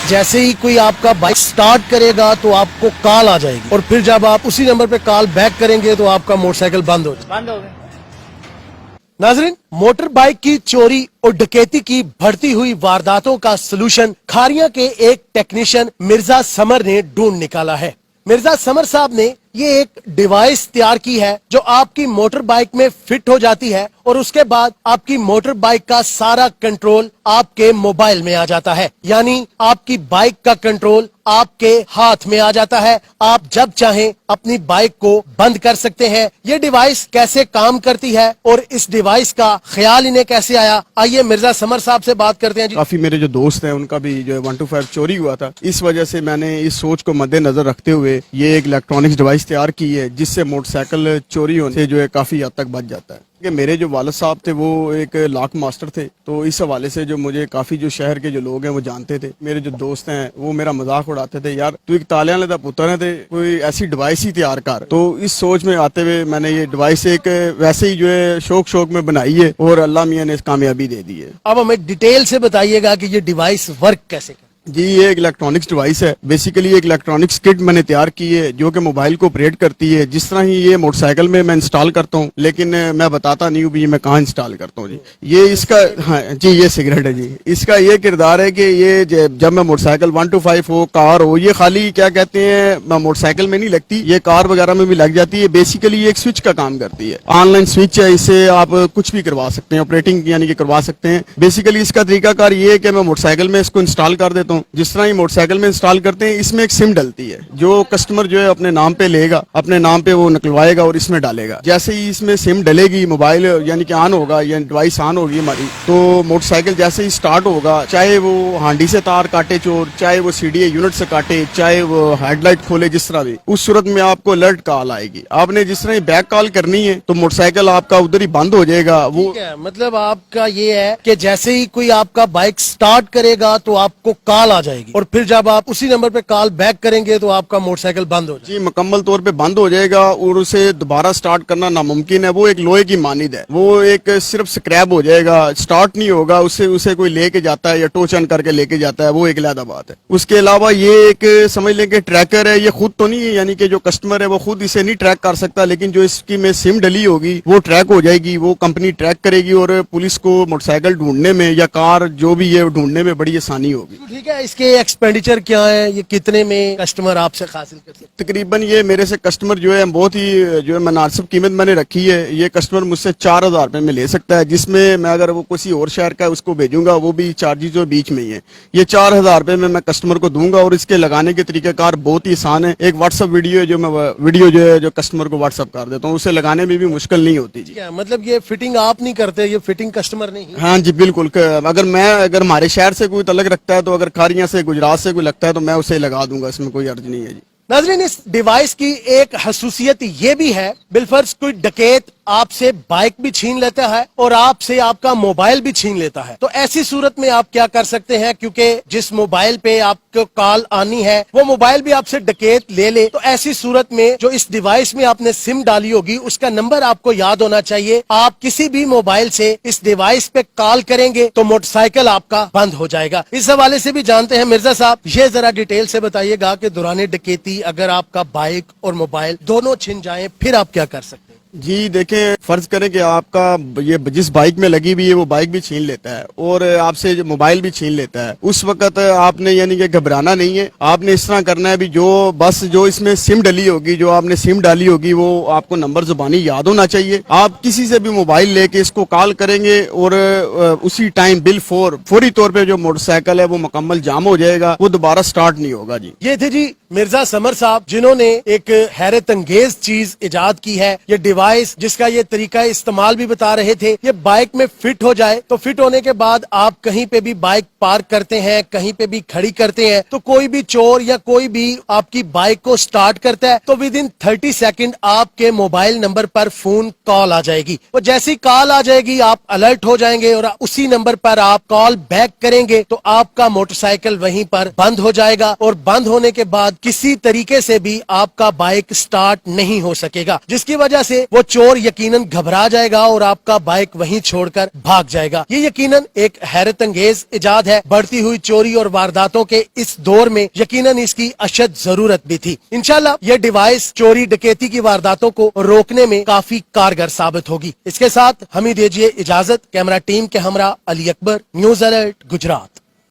जैसे ही कोई आपका बाइक स्टार्ट करेगा तो आपको कॉल आ जाएगी और फिर जब आप उसी नंबर पे कॉल बैक करेंगे तो आपका मोटरसाइकिल बंद हो गया। नाजरीन, मोटर बाइक की चोरी और डकैती की बढ़ती हुई वारदातों का सलूशन खारियां के एक टेक्नीशियन मिर्जा समर ने ढूंढ निकाला है। मिर्जा समर साहब ने ये एक डिवाइस तैयार की है जो आपकी मोटर बाइक में फिट हो जाती है और उसके बाद आपकी मोटर बाइक का सारा कंट्रोल आपके मोबाइल में आ जाता है, यानी आपकी बाइक का कंट्रोल आपके हाथ में आ जाता है। आप जब चाहें अपनी बाइक को बंद कर सकते हैं। ये डिवाइस कैसे काम करती है और इस डिवाइस का ख्याल इन्हें कैसे आया, आइए मिर्जा समर साहब से बात करते हैं। काफी मेरे जो दोस्त हैं उनका भी जो 125 चोरी हुआ था, इस वजह से मैंने इस सोच को मद्देनजर रखते हुए ये एक इलेक्ट्रॉनिक्स डिवाइस तैयार की है जिससे मोटरसाइकिल चोरी होने से जो है काफी हद तक बच जाता है। कि मेरे जो वालिद साहब थे वो एक लॉक मास्टर थे, तो इस हवाले से जो मुझे काफी जो शहर के जो लोग हैं वो जानते थे। मेरे जो दोस्त हैं वो मेरा मजाक उड़ाते थे, यार तू एक ताले वाले दा पुत्र है थे, कोई ऐसी डिवाइस ही तैयार कर। तो इस सोच में आते हुए मैंने ये डिवाइस एक वैसे ही जो है शौक में बनाई है और अल्लाह मियां ने कामयाबी दे दी है। अब हमें डिटेल से बताइएगा कि ये डिवाइस वर्क कैसे करता है। जी, ये एक इलेक्ट्रॉनिक्स डिवाइस है। बेसिकली एक इलेक्ट्रॉनिक्स किट मैंने तैयार की है जो कि मोबाइल को ऑपरेट करती है। जिस तरह ही ये मोटरसाइकिल में मैं इंस्टॉल करता हूँ, लेकिन मैं बताता नहीं हूँ भी मैं कहाँ इंस्टॉल करता हूँ। जी, ये इसका, हाँ जी, ये सिगरेट है जी। इसका ये किरदार है कि ये जब मैं मोटरसाइकिल 125 हो, कार हो, ये खाली क्या कहते हैं मोटरसाइकिल में नहीं लगती, ये कार वगैरह में भी लग जाती है। बेसिकली एक स्विच का काम करती है, ऑनलाइन स्विच है, इससे आप कुछ भी करवा सकते हैं, ऑपरेटिंग यानी कि करवा सकते हैं। बेसिकली इसका तरीकाकार ये है कि मैं मोटरसाइकिल में इसको इंस्टॉल कर देता हूँ। जिस तरह ही मोटरसाइकिल में इंस्टॉल करते हैं, इसमें एक सिम डलती है जो कस्टमर जो है अपने नाम पे लेगा, अपने नाम पे वो निकलवाएगा और इसमें डालेगा। जैसे ही इसमें सिम डलेगी, मोबाइल यानी कि ऑन होगा या डिवाइस ऑन होगी हमारी, तो मोटरसाइकिल जैसे ही स्टार्ट होगा, चाहे वो हांडी से तार काटे चोर, चाहे वो सीडीए यूनिट से काटे, चाहे वो हेडलाइट खोले, जिस तरह भी, उस सूरत में आपको अलर्ट कॉल आएगी। आपने जिस तरह बैक कॉल करनी है तो मोटरसाइकिल आपका उधर ही बंद हो जाएगा। वो मतलब आपका ये है कि जैसे ही कोई आपका बाइक स्टार्ट करेगा तो आपको कॉल आ जाएगी और फिर जब आप उसी नंबर पे कॉल बैक करेंगे तो आपका मोटरसाइकिल बंद हो जाएगा। जी, मुकम्मल तौर पे बंद हो जाएगा और उसे दोबारा स्टार्ट करना नामुमकिन है। वो एक लोहे की मानिद है, वो एक सिर्फ स्क्रैप हो जाएगा, स्टार्ट नहीं होगा। उसे कोई लेके जाता है या टोचन करके लेके जाता है, वो एक अलग बात है। उसके अलावा ये एक समझ लें कि ट्रैकर है। ये खुद तो नहीं है, यानी कि जो कस्टमर है वो खुद इसे नहीं ट्रैक कर सकता, लेकिन जो इसकी में सिम डली होगी वो ट्रैक हो जाएगी, वो कंपनी ट्रैक करेगी और पुलिस को मोटरसाइकिल ढूंढने में या कार जो भी है ढूंढने में बड़ी आसानी होगी। ठीक है, इसके एक्सपेंडिचर क्या है, ये कितने में कस्टमर आपसे हासिल कर सकते हैं? तकरीबन ये मेरे से कस्टमर जो है बहुत ही जो है मुनासिब कीमत मैंने रखी है। ये कस्टमर मुझसे 4000 रुपए में ले सकता है, जिसमें मैं अगर वो किसी और शहर का उसको भेजूंगा वो भी चार्जेस जो बीच में ही है। ये 4000 रुपए में मैं कस्टमर को दूंगा और इसके लगाने के तरीकाकार बहुत ही आसान है। एक व्हाट्सएप वीडियो है जो मैं वीडियो जो है जो कस्टमर को व्हाट्सएप कर देता हूँ, उसे लगाने में भी मुश्किल नहीं होती। जी, मतलब ये फिटिंग आप नहीं करते, ये फिटिंग कस्टमर नहीं? हाँ जी बिल्कुल। अगर हमारे शहर से कोई तलक रखता है तो अगर खारियां से गुजरात से कोई लगता है तो मैं उसे लगा दूंगा, इसमें कोई अर्ज नहीं है। जी नाज़रीन, इस डिवाइस की एक खसूसियत ये भी है, बिलफर्ज कोई डकैत आपसे बाइक भी छीन लेता है और आपसे आपका मोबाइल भी छीन लेता है, तो ऐसी सूरत में आप क्या कर सकते हैं, क्योंकि जिस मोबाइल पे आपको कॉल आनी है वो मोबाइल भी आपसे डकैत ले ले, तो ऐसी सूरत में जो इस डिवाइस में आपने सिम डाली होगी उसका नंबर आपको याद होना चाहिए। आप किसी भी मोबाइल से इस डिवाइस पे कॉल करेंगे तो मोटरसाइकिल आपका बंद हो जाएगा। इस हवाले से भी जानते हैं मिर्जा साहब, ये जरा डिटेल से बताइएगा कि दौरान डकैती अगर आपका बाइक और मोबाइल दोनों छिन जाएं फिर आप क्या कर सकते हैं? जी देखें, फर्ज करें कि आपका ये जिस बाइक में लगी हुई है वो बाइक भी छीन लेता है और आपसे जो मोबाइल भी छीन लेता है, उस वक्त आपने यानी कि घबराना नहीं है। आपने इस तरह करना है भी जो इसमें सिम डली होगी, जो आपने सिम डाली होगी वो आपको नंबर जुबानी याद होना चाहिए। आप किसी से भी मोबाइल लेके इसको कॉल करेंगे और उसी टाइम फौरी तौर पे जो मोटरसाइकिल है वो मुकम्मल जाम हो जाएगा, वो दोबारा स्टार्ट नहीं होगा। जी, ये थे जी मिर्जा समर साहब, जिन्होंने एक हैरत अंगेज चीज इजाद की है। ये डिवाइस जिसका ये तरीका इस्तेमाल भी बता रहे थे, ये बाइक में फिट हो जाए तो फिट होने के बाद आप कहीं पे भी बाइक पार्क करते हैं, कहीं पे भी खड़ी करते हैं, तो कोई भी चोर या कोई भी आपकी बाइक को स्टार्ट करता है तो विद इन 30 सेकंड आपके मोबाइल नंबर पर फोन कॉल आ जाएगी। और जैसी कॉल आ जाएगी आप अलर्ट हो जाएंगे और उसी नंबर पर आप कॉल बैक करेंगे तो आपका मोटरसाइकिल वहीं पर बंद हो जाएगा और बंद होने के बाद किसी तरीके से भी आपका बाइक स्टार्ट नहीं हो सकेगा, जिसकी वजह से वो चोर यकीनन घबरा जाएगा और आपका बाइक वहीं छोड़कर भाग जाएगा। ये यकीनन एक हैरत अंगेज इजाद है। बढ़ती हुई चोरी और वारदातों के इस दौर में यकीनन इसकी अशद जरूरत भी थी। इंशाल्लाह ये डिवाइस चोरी डकैती की वारदातों को रोकने में काफी कारगर साबित होगी। इसके साथ हमें दीजिए इजाजत। कैमरा टीम के हमरा अली अकबर, न्यूज अलर्ट, गुजरात।